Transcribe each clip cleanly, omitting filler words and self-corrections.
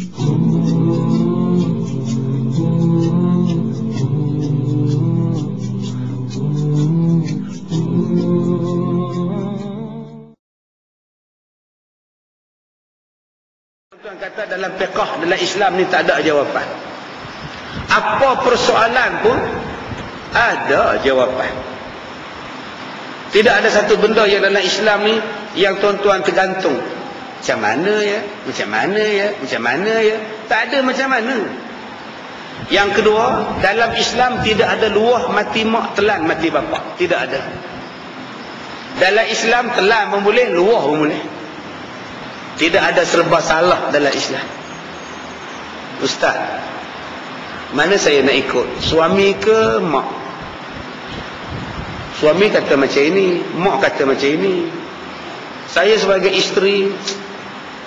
Tuan kata dalam fiqh, dalam Islam ni tak ada jawapan. Apa persoalan pun ada jawapan. Tidak ada satu benda yang dalam Islam ni yang tuan-tuan tergantung. Macam mana ya? Macam mana ya? Macam mana ya? Tak ada macam mana. Yang kedua, dalam Islam tidak ada luah mati mak telan mati bapa. Tidak ada. Dalam Islam telan pun boleh, luah pun boleh. Tidak ada serba salah dalam Islam. Ustaz, mana saya nak ikut? Suami ke mak? Suami kata macam ini, mak kata macam ini. Saya sebagai isteri,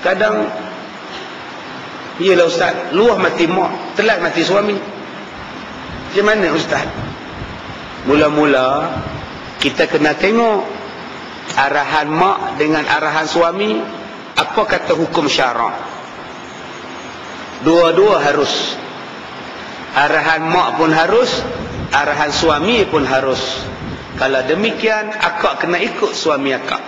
kadang, iyalah Ustaz, luah mati mak, telat mati suami. Macam mana Ustaz? Mula-mula, kita kena tengok arahan mak dengan arahan suami. Apa kata hukum syarak? Dua-dua harus. Arahan mak pun harus, arahan suami pun harus. Kalau demikian, akak kena ikut suami akak.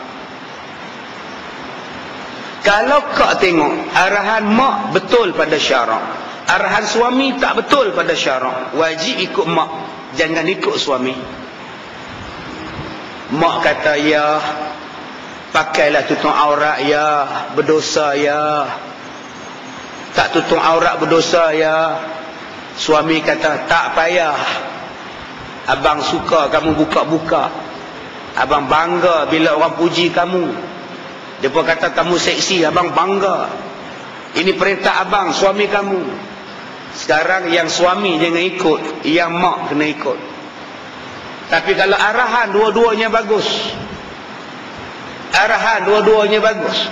Kalau kak tengok arahan mak betul pada syarak, arahan suami tak betul pada syarak, wajib ikut mak, jangan ikut suami. Mak kata ya, pakailah tutup aurat ya, berdosa ya. Tak tutup aurat berdosa ya. Suami kata tak payah, abang suka kamu buka-buka, abang bangga bila orang puji kamu. Dia pun kata kamu seksi, abang bangga. Ini perintah abang, suami kamu. Sekarang yang suami jangan ikut, yang mak kena ikut. Tapi kalau arahan dua-duanya bagus, arahan dua-duanya bagus,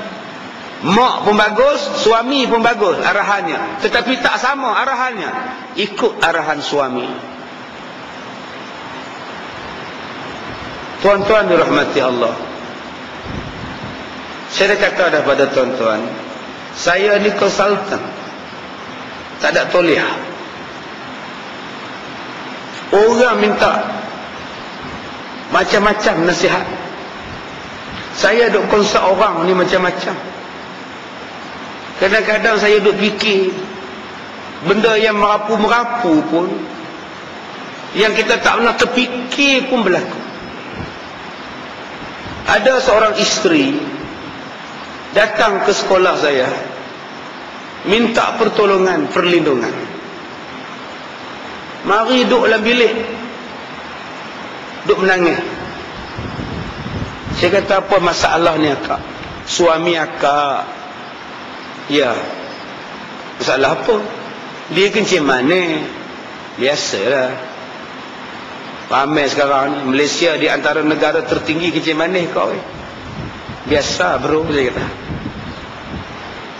mak pun bagus, suami pun bagus arahannya, tetapi tak sama arahannya, ikut arahan suami. Tuan-tuan dirahmati Allah, saya dah kata dah pada tuan-tuan, saya ni konsultan, tak ada toliah. Orang minta macam-macam nasihat, saya duk konsult orang ni macam-macam. Kadang-kadang saya duk fikir benda yang merapu-merapu pun, yang kita tak pernah terfikir pun berlaku. Ada seorang isteri datang ke sekolah saya, minta pertolongan, perlindungan. Mari duduk dalam bilik, duduk menangis. Saya kata apa masalah ni akak? Suami akak. Ya. Masalah apa? Dia kencing mana? Biasalah. Ramai sekarang ni, Malaysia di antara negara tertinggi kencing mana kau. Biasa bro, saya kata.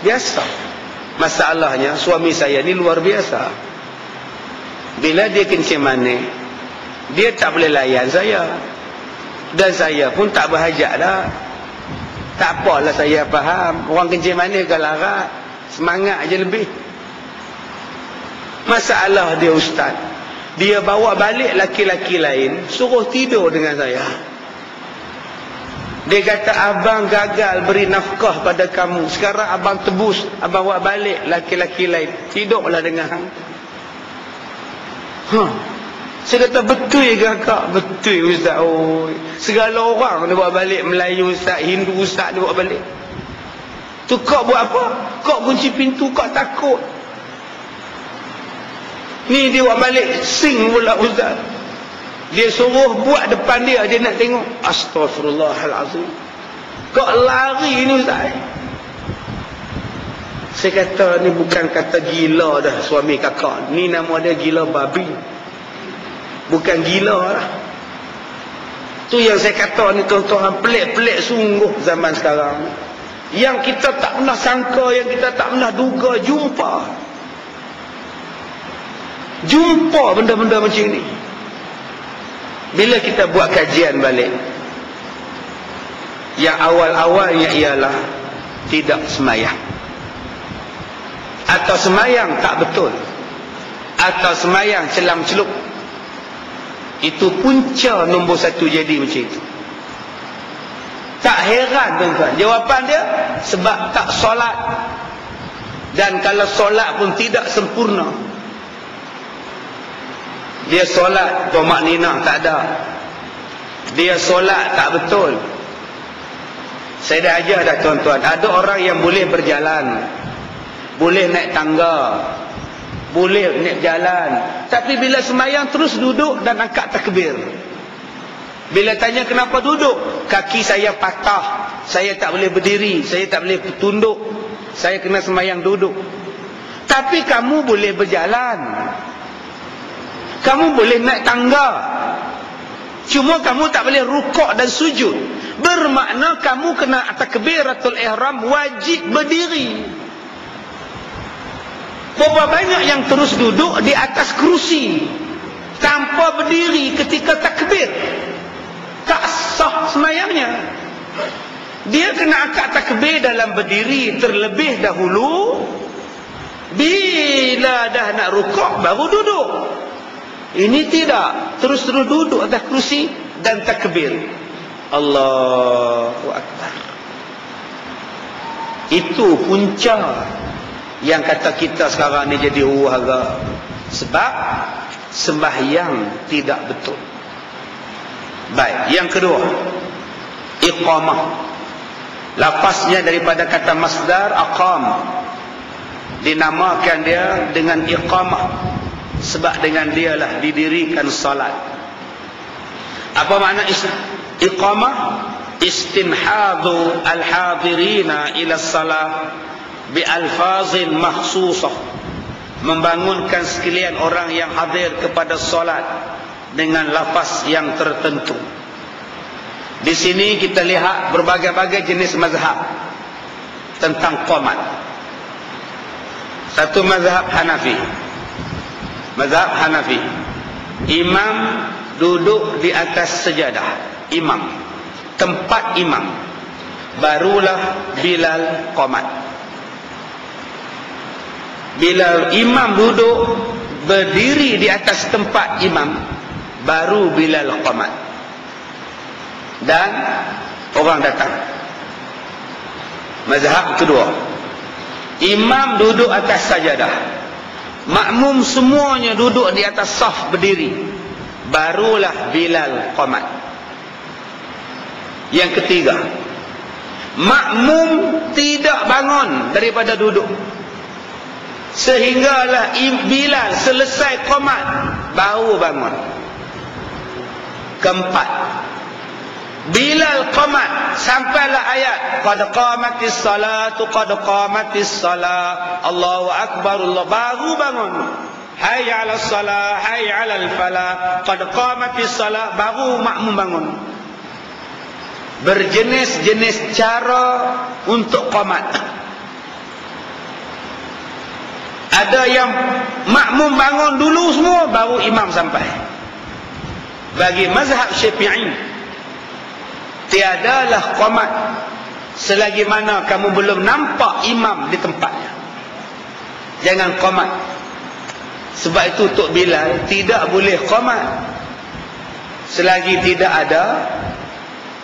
Biasa. Masalahnya suami saya ni luar biasa. Bila dia kencing manis, dia tak boleh layan saya. Dan saya pun tak berhajat dah. Tak apalah saya faham. Orang kencing manis ke larat, semangat je lebih. Masalah dia ustaz, dia bawa balik laki-laki lain, suruh tidur dengan saya. Dia kata abang gagal beri nafkah pada kamu, sekarang abang tebus, abang bawa balik laki-laki lain, tidurlah dengan hang. Saya kata betul ke kakak? Betul ustaz. Oh, segala orang dia bawa balik, Melayu ustaz, Hindu ustaz dia bawa balik. Tu kau buat apa? Kau kunci pintu, kau takut. Ni dia bawa balik, sing pula ustaz. Dia suruh buat depan dia, dia nak tengok. Astaghfirullahalazim. Kau lari ni ustaz. Saya kata ni bukan kata gila dah suami kakak. Ni nama dia gila babi. Bukan gila lah. Tu yang saya kata ni tuan-tuan, pelik-pelik sungguh zaman sekarang. Yang kita tak pernah sangka, yang kita tak pernah duga, jumpa benda-benda macam ni. Bila kita buat kajian balik, yang awal-awalnya ialah tidak semayang. atau semayang tak betul, atau semayang celam-celup, itu punca nombor satu jadi macam itu. Tak heran tuan-tuan, jawapan dia sebab tak solat. Dan kalau solat pun tidak sempurna. Dia solat tomak nina tak ada, dia solat tak betul. Saya dah ajar dah tuan-tuan, ada orang yang boleh berjalan, boleh naik tangga, boleh naik jalan, tapi bila semayang terus duduk dan angkat takbir. Bila tanya kenapa duduk, kaki saya patah, saya tak boleh berdiri, saya tak boleh tunduk, saya kena semayang duduk. Tapi kamu boleh berjalan, kamu boleh naik tangga, cuma kamu tak boleh rukuk dan sujud. Bermakna kamu kena takbiratul ihram wajib berdiri. Berapa banyak yang terus duduk di atas kerusi tanpa berdiri ketika takbir, tak sah semayangnya. Dia kena angkat takbir dalam berdiri terlebih dahulu, bila dah nak rukuk baru duduk. Ini tidak, terus-terus duduk atas kerusi dan takbir. Allahu Akbar. Itu punca yang kata kita sekarang ni jadi huru-hara, sebab sembahyang tidak betul. Baik, yang kedua, iqamah. Lafaznya daripada kata masdar aqam, dinamakan dia dengan iqamah sebab dengan dialah didirikan salat. Apa makna iqamah? Istinhadu al-hadirina ila salah bi alfazin mahsusah, membangunkan sekalian orang yang hadir kepada solat dengan lafaz yang tertentu. Di sini kita lihat berbagai-bagai jenis mazhab tentang qamat. Satu mazhab Hanafi. Mazhab Hanafi, imam duduk di atas sejadah, imam, tempat imam, barulah Bilal qamat. Bila imam duduk berdiri di atas tempat imam, baru Bilal qamat. Dan orang datang. Mazhab kedua, imam duduk atas sajadah, makmum semuanya duduk di atas saf berdiri, barulah Bilal qamat. Yang ketiga, makmum tidak bangun daripada duduk sehinggalah Bilal selesai qamat baru bangun. Keempat, Bilal qamat sampailah ayat qad qamatis salatu qad qamatis salat, Allahu akbar, Allah, baru bangun. Hayya 'alas salah, hayya 'alal falah, qad qamatis salat, baru makmum bangun. Berjenis-jenis cara untuk qamat. Ada yang makmum bangun dulu semua baru imam sampai. Bagi mazhab Syafi'i, tiadalah qamat selagi mana kamu belum nampak imam di tempatnya. Jangan qamat. Sebab itu Tok Bilal tidak boleh qamat selagi tidak ada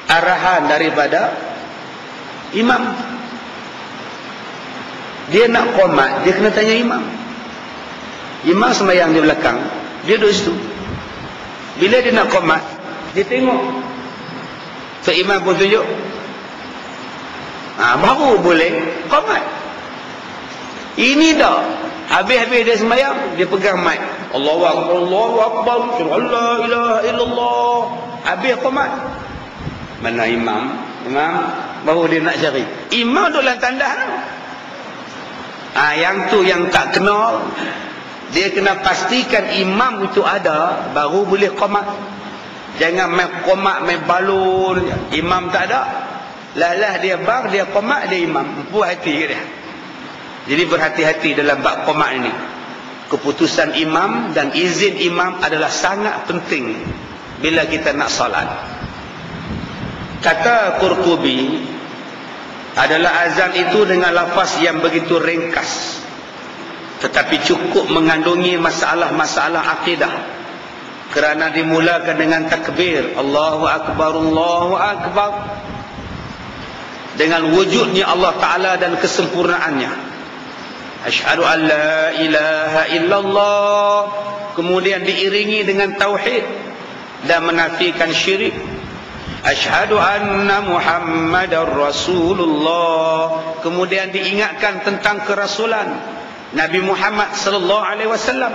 arahan daripada imam. Dia nak qamat, dia kena tanya imam. Imam sembahyang di belakang, dia duduk situ. Bila dia nak qamat, dia tengok, so imam pun tunjuk, baru boleh qamat. Ini dah habis-habis dia sembahyang, dia pegang mic, Allahu akbar, Allahu akbar, la ilaha illallah, habis qamat. Mana imam? Imam baru dia nak cari. Imam duduk dalam tandas. Yang tu yang tak kenal, dia kena pastikan imam itu ada, baru boleh qamat. Jangan main qamat, main balon, imam tak ada, lah dia bang, dia qamat, dia imam. Puas hati ke dia. Jadi berhati-hati dalam bab qamat ini. Keputusan imam dan izin imam adalah sangat penting bila kita nak salat. Kata Qurtubi, adalah azan itu dengan lafaz yang begitu ringkas, tetapi cukup mengandungi masalah-masalah akidah, kerana dimulakan dengan takbir Allahu Akbar, Allahu Akbar, dengan wujudnya Allah Ta'ala dan kesempurnaannya. Asyhadu an la ilaha illallah, kemudian diiringi dengan tauhid dan menafikan syirik. Asyhadu anna Muhammadar Rasulullah, kemudian diingatkan tentang kerasulan Nabi Muhammad sallallahu alaihi wasallam.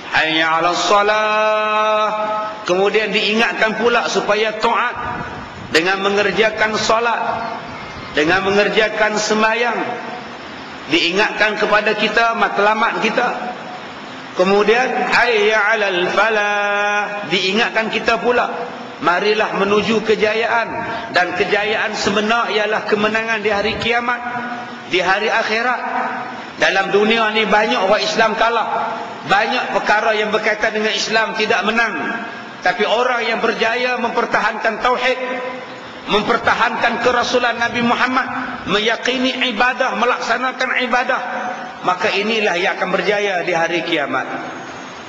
Hayya 'alas salah, kemudian diingatkan pula supaya taat dengan mengerjakan salat, dengan mengerjakan sembahyang. Diingatkan kepada kita matlamat kita. Kemudian hayya 'alal falah, diingatkan kita pula, marilah menuju kejayaan, dan kejayaan sebenar ialah kemenangan di hari kiamat, di hari akhirat. Dalam dunia ni banyak orang Islam kalah, banyak perkara yang berkaitan dengan Islam tidak menang. Tapi orang yang berjaya mempertahankan tauhid, mempertahankan kerasulan Nabi Muhammad, meyakini ibadah, melaksanakan ibadah, maka inilah yang akan berjaya di hari kiamat.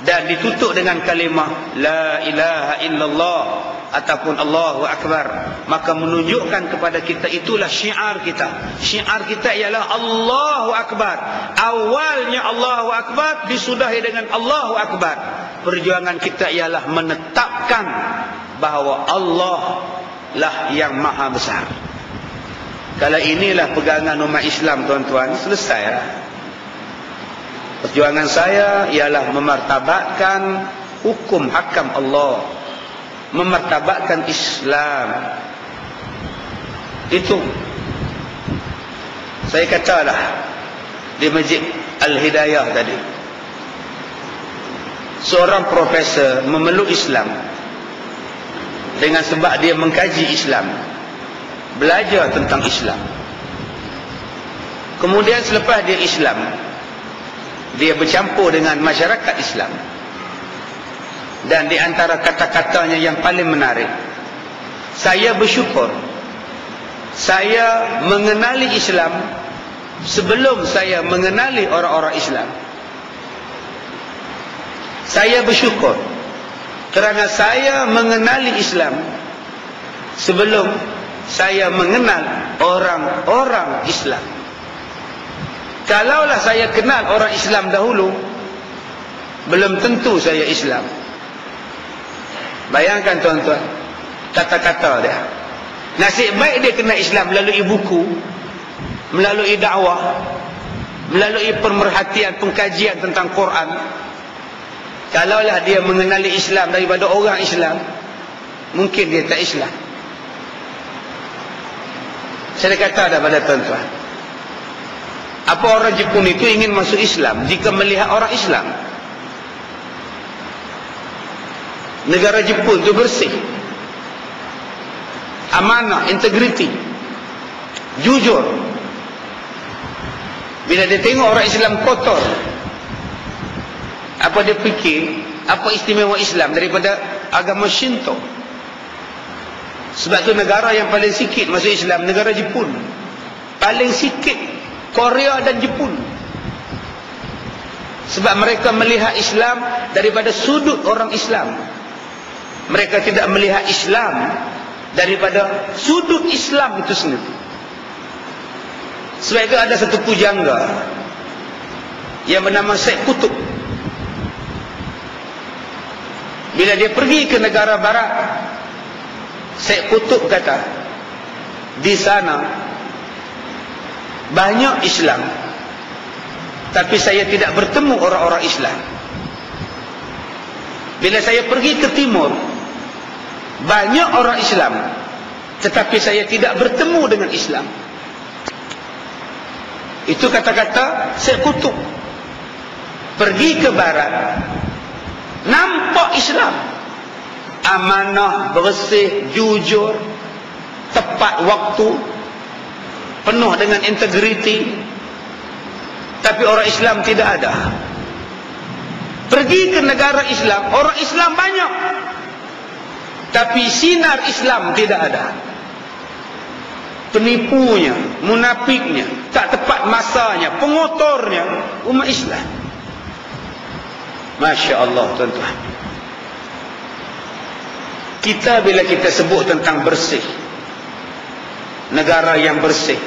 Dan ditutup dengan kalimah la ilaha illallah ataupun Allahu Akbar, maka menunjukkan kepada kita itulah syiar kita. Syiar kita ialah Allahu Akbar. Awalnya Allahu Akbar, disudahi dengan Allahu Akbar. Perjuangan kita ialah menetapkan bahawa Allah lah yang maha besar. Kalau inilah pegangan umat Islam, tuan-tuan, selesai lah. Perjuangan saya ialah memartabatkan hukum hakam Allah, memartabatkan Islam. Itu saya katalah di Masjid Al-Hidayah tadi, seorang profesor memeluk Islam dengan sebab dia mengkaji Islam, belajar tentang Islam. Kemudian selepas dia Islam, dia bercampur dengan masyarakat Islam. Dan di antara kata-katanya yang paling menarik, saya bersyukur saya mengenali Islam sebelum saya mengenali orang-orang Islam. Saya bersyukur kerana saya mengenali Islam sebelum saya mengenal orang-orang Islam. Kalaulah saya kenal orang Islam dahulu, belum tentu saya Islam. Bayangkan tuan-tuan, kata-kata dia. Nasib baik dia kenal Islam melalui buku, melalui dakwah, melalui pemerhatian, pengkajian tentang Quran. Kalaulah dia mengenali Islam daripada orang Islam, mungkin dia tak Islam. Saya kata dah pada tuan-tuan, apa orang Jepun itu ingin masuk Islam jika melihat orang Islam? Negara Jepun itu bersih, amanah, integriti, jujur. Bila dia tengok orang Islam kotor, apa dia fikir, apa istimewa Islam daripada agama Shinto? Sebab tu negara yang paling sikit masuk Islam, negara Jepun. Paling sikit Korea dan Jepun. Sebab mereka melihat Islam daripada sudut orang Islam. Mereka tidak melihat Islam daripada sudut Islam itu sendiri. Sebab itu ada satu pujangga yang bernama Syekh Qutb. Bila dia pergi ke negara barat, Syekh Qutb kata, di sana banyak Islam, tapi saya tidak bertemu orang-orang Islam. Bila saya pergi ke timur, banyak orang Islam, tetapi saya tidak bertemu dengan Islam. Itu kata-kata Syekh Qutb. Pergi ke barat, nampak Islam, amanah, bersih, jujur, tepat waktu, penuh dengan integriti. Tapi orang Islam tidak ada. Pergi ke negara Islam, orang Islam banyak, tapi sinar Islam tidak ada. Penipunya, munafiknya, tak tepat masanya, pengotornya umat Islam. Masya Allah tuan-tuan. Kita bila kita sebut tentang bersih, negara yang bersih,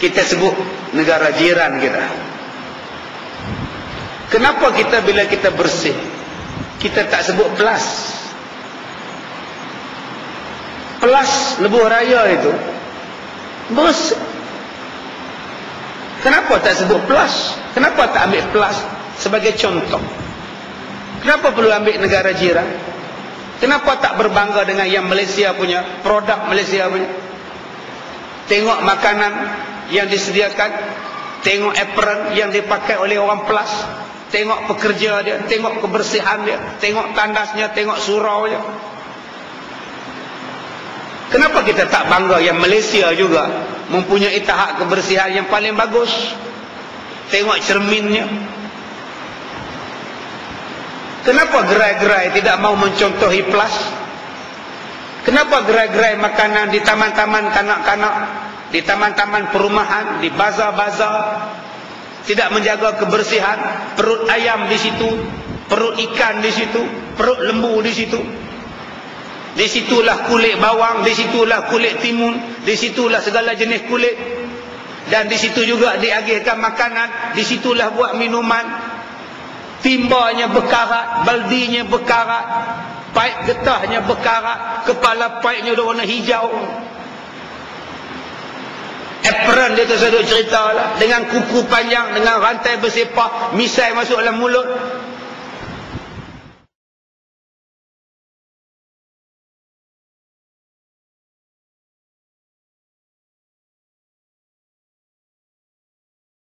kita sebut negara jiran kita. Kenapa kita bila kita bersih, kita tak sebut plus? Plus lebuh raya itu bersih. Kenapa tak sebut plus? Kenapa tak ambil plus sebagai contoh? Kenapa perlu ambil negara jiran? Kenapa tak berbangga dengan yang Malaysia punya, produk Malaysia punya? Tengok makanan yang disediakan, tengok apron yang dipakai oleh orang plus, tengok pekerja dia, tengok kebersihan dia, tengok tandasnya, tengok surau dia. Kenapa kita tak bangga yang Malaysia juga mempunyai tahap kebersihan yang paling bagus? Tengok cerminnya. Kenapa gerai-gerai tidak mau mencontohi plus? Kenapa gerai-gerai makanan di taman-taman kanak-kanak, di taman-taman perumahan, di bazar-bazar tidak menjaga kebersihan? Perut ayam di situ, perut ikan di situ, perut lembu di situ. Di situlah kulit bawang, di situlah kulit timun, di situlah segala jenis kulit. Dan di situ juga diagihkan makanan, di situlah buat minuman. Timbanya berkarat, baldinya berkarat, paip getahnya berkarat, kepala paipnya dah warna hijau. Apron dia tu saya cerita lah, dengan kuku panjang, dengan rantai bersepah, misai masuk dalam mulut.